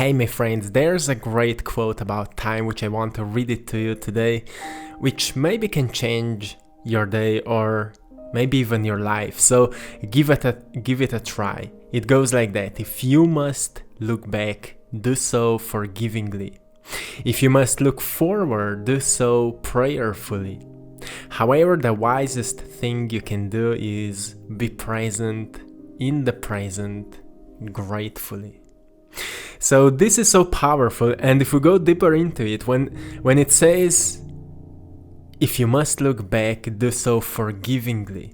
Hey my friends, there's a great quote about time which I want to read it to you today, which maybe can change your day or maybe even your life. So give it a try. It goes like that: if you must look back, do so forgivingly. If you must look forward, do so prayerfully. However, the wisest thing you can do is be present in the present gratefully. So this is so powerful, and if we go deeper into it, when it says, if you must look back, do so forgivingly,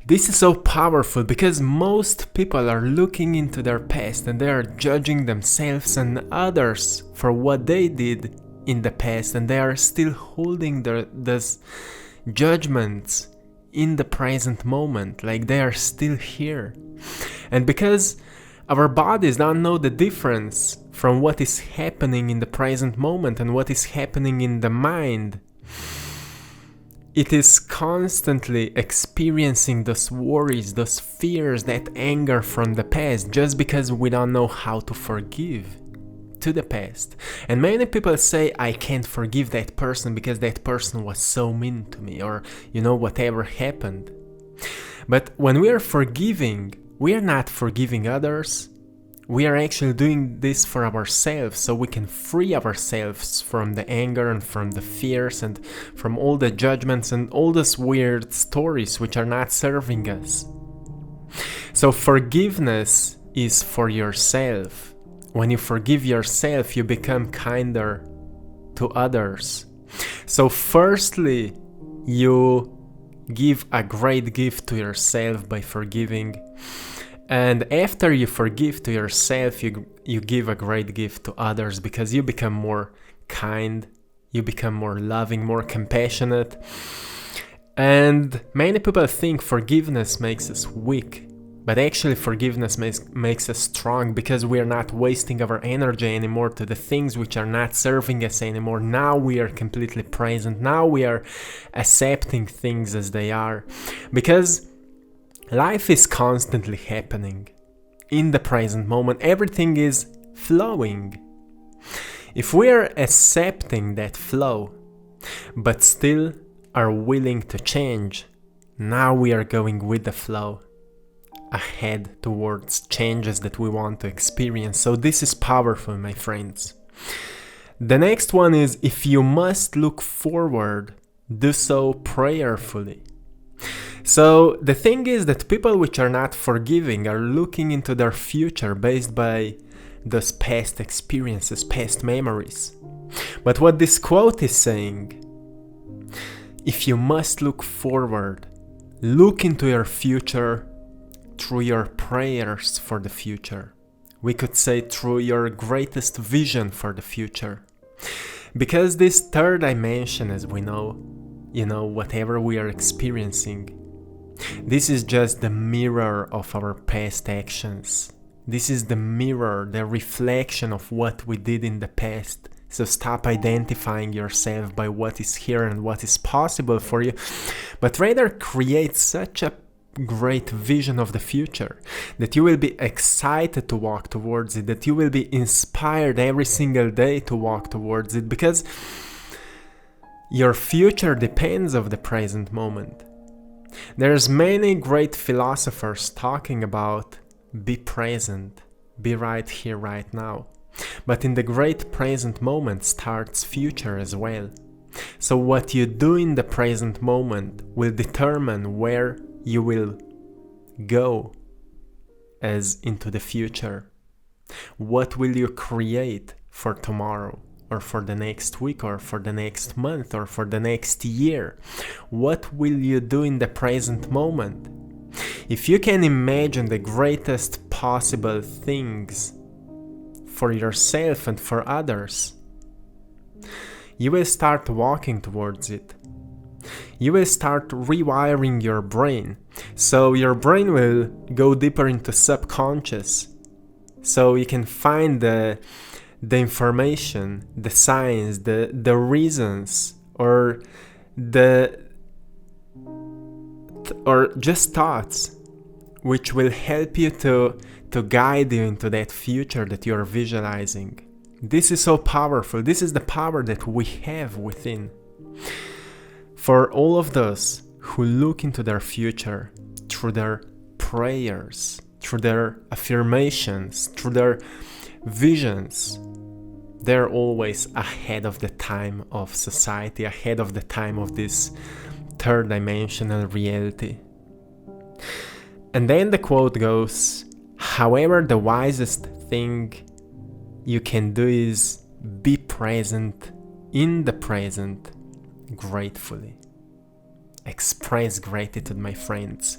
this is so powerful because most people are looking into their past and they are judging themselves and others for what they did in the past, and they are still holding those judgments in the present moment, like they are still here. And because our bodies don't know the difference from what is happening in the present moment and what is happening in the mind, it is constantly experiencing those worries, those fears, that anger from the past, just because we don't know how to forgive to the past. And many people say, I can't forgive that person because that person was so mean to me, or whatever happened. But when we are forgiving, we are not forgiving others. We are actually doing this for ourselves, so we can free ourselves from the anger and from the fears and from all the judgments and all those weird stories which are not serving us. So forgiveness is for yourself. When you forgive yourself, you become kinder to others. So firstly, you give a great gift to yourself by forgiving. And after you forgive to yourself, you give a great gift to others, because you become more kind, you become more loving, more compassionate. And many people think forgiveness makes us weak, but actually forgiveness makes us strong, because we are not wasting our energy anymore to the things which are not serving us anymore. Now we are completely present. Now we are accepting things as they are, because life is constantly happening in the present moment. Everything is flowing. If we are accepting that flow, but still are willing to change, now we are going with the flow ahead towards changes that we want to experience. So this is powerful, my friends. The next one is, if you must look forward, do so prayerfully. So the thing is that people which are not forgiving are looking into their future based by those past experiences, past memories. But what this quote is saying, if you must look forward, look into your future through your prayers for the future. We could say through your greatest vision for the future. Because this third dimension, as we know, whatever we are experiencing, this is just the mirror of our past actions. This is the mirror, the reflection of what we did in the past. So stop identifying yourself by what is here and what is possible for you, but rather create such a great vision of the future that you will be excited to walk towards it, that you will be inspired every single day to walk towards it, because your future depends on the present moment. There's many great philosophers talking about be present, be right here, right now. But in the great present moment starts future as well. So what you do in the present moment will determine where you will go as into the future. What will you create for tomorrow, or for the next week, or for the next month, or for the next year? What will you do in the present moment? If you can imagine the greatest possible things for yourself and for others, you will start walking towards it. You will start rewiring your brain. So your brain will go deeper into subconscious. So you can find the information, the signs, the reasons, or just thoughts which will help you to guide you into that future that you're visualizing. This is so powerful. This is the power that we have within. For all of those who look into their future through their prayers, through their affirmations, through their visions, they're always ahead of the time of society, ahead of the time of this third dimensional reality. And then the quote goes, however, the wisest thing you can do is be present in the present gratefully. Express gratitude, my friends.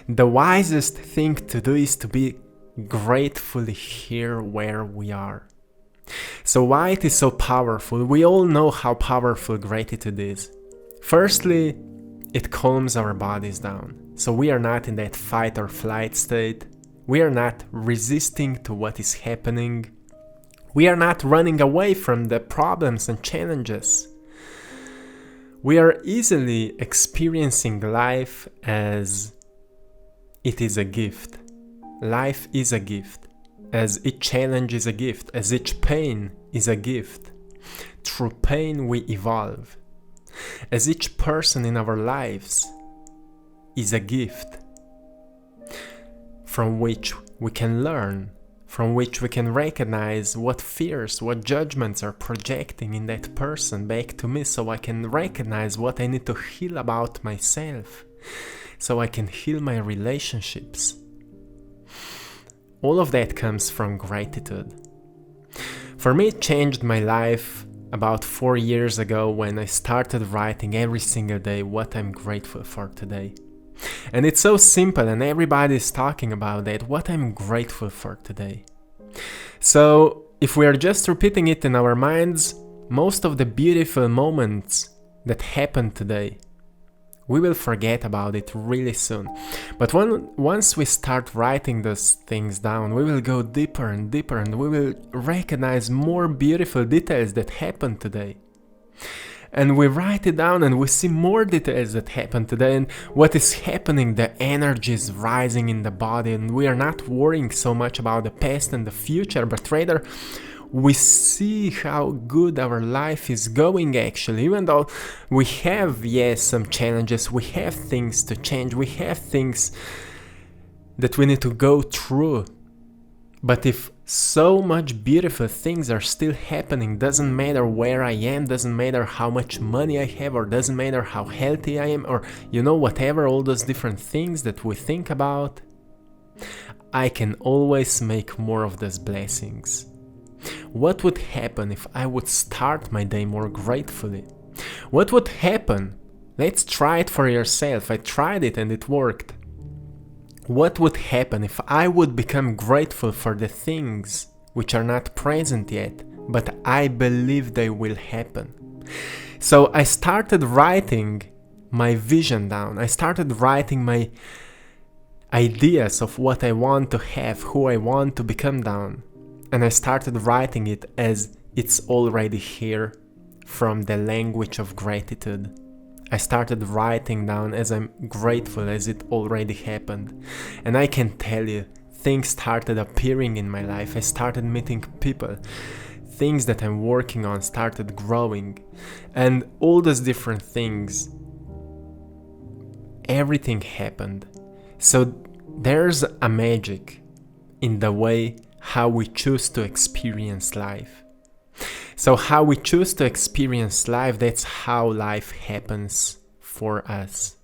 The wisest thing to do is to be gratefully here where we are. So why it is so powerful? We all know how powerful gratitude is. Firstly, it calms our bodies down. So we are not in that fight or flight state. We are not resisting to what is happening. We are not running away from the problems and challenges. We are easily experiencing life as it is a gift. Life is a gift. As each challenge is a gift. As each pain is a gift. Through pain we evolve. As each person in our lives is a gift from which we can learn, from which we can recognize what fears, what judgments are projecting in that person back to me, so I can recognize what I need to heal about myself, so I can heal my relationships. All of that comes from gratitude. For me, it changed my life about 4 years ago when I started writing every single day what I'm grateful for today. And it's so simple, and everybody is talking about that, what I'm grateful for today. So if we are just repeating it in our minds, most of the beautiful moments that happened today, we will forget about it really soon. But once we start writing those things down, we will go deeper and deeper, and we will recognize more beautiful details that happened today. And we write it down and we see more details that happened today, and what is happening, the energy is rising in the body, and we are not worrying so much about the past and the future, but rather we see how good our life is going actually. Even though we have, yes, some challenges, we have things to change, we have things that we need to go through. But if so much beautiful things are still happening, doesn't matter where I am, doesn't matter how much money I have, or doesn't matter how healthy I am, or whatever, all those different things that we think about, I can always make more of those blessings. What would happen if I would start my day more gratefully? What would happen? Let's try it for yourself. I tried it and it worked. What would happen if I would become grateful for the things which are not present yet, but I believe they will happen? So I started writing my vision down. I started writing my ideas of what I want to have, who I want to become down. And I started writing it as it's already here, from the language of gratitude. I started writing down as I'm grateful as it already happened. And I can tell you, things started appearing in my life. I started meeting people. Things that I'm working on started growing. And all those different things, everything happened. So there's a magic in the way how we choose to experience life. So how we choose to experience life, that's how life happens for us.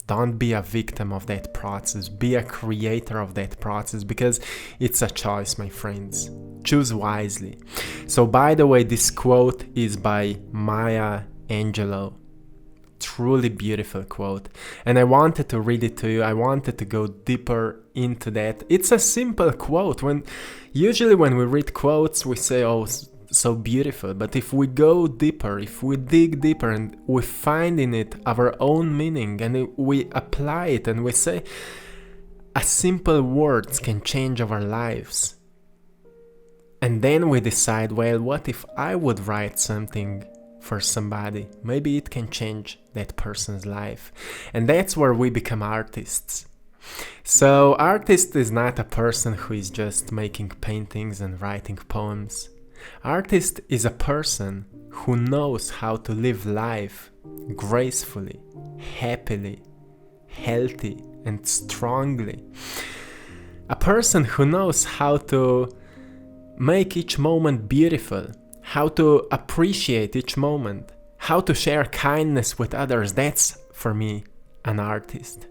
Don't be a victim of that process. Be a creator of that process, because it's a choice, my friends. Choose wisely. So by the way, this quote is by Maya Angelou. Truly beautiful quote. And I wanted to read it to you. I wanted to go deeper into that. It's a simple quote. Usually when we read quotes, we say, oh, so beautiful. But if we go deeper, if we dig deeper and we find in it our own meaning, and we apply it, and we say, a simple words can change our lives. And then we decide, well, what if I would write something for somebody? Maybe it can change that person's life. And that's where we become artists. So, artist is not a person who is just making paintings and writing poems. Artist is a person who knows how to live life gracefully, happily, healthy, and strongly. A person who knows how to make each moment beautiful, how to appreciate each moment, how to share kindness with others. That's, for me, an artist.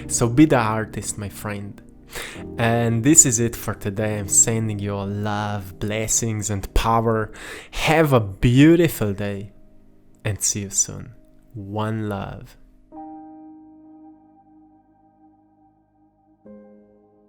So be the artist, my friend. And this is it for today. I'm sending you all love, blessings, and power. Have a beautiful day, and see you soon. One love.